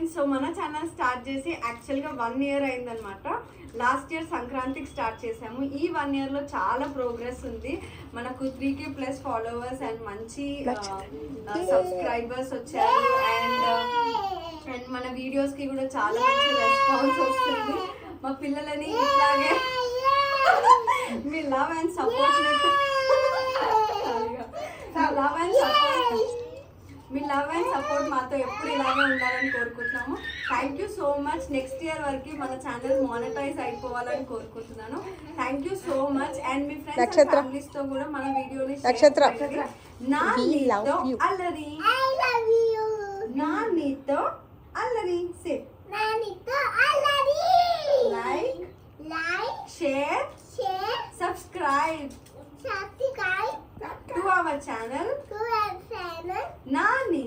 Friends, so మన channel start చేసి యాక్చువల్గా 1 year అయిందనమాట. లాస్ట్ ఇయర్ సంక్రాంతికి స్టార్ట్ చేసాము. ఈ 1 yearలో చాలా ప్రోగ్రెస్ ఉంది. మనకు 3K+ ఫాలోవర్స్ అండ్ మంచి సబ్స్క్రైబర్స్ వచ్చారు. అండ్ మన వీడియోస్కి కూడా చాలా మంచి రెస్పాన్స్ వస్తుంది. మా పిల్లలని ఇట్లాగే మీ లవ్ అండ్ సపోర్ట్ మాతో ఎప్పుడు ఇలాగే ఉండాలని కోరుకుంటున్నాము. Thank you so much. Next year వరకు మన ఛానల్ మానిటైజ్ అయిపోవాలని కోరుకుంటున్నాను. Thank you so much. And me friends and families తో కూడా మన వీడియోని నానితో అల్లరి say like share subscribe to our channel Nani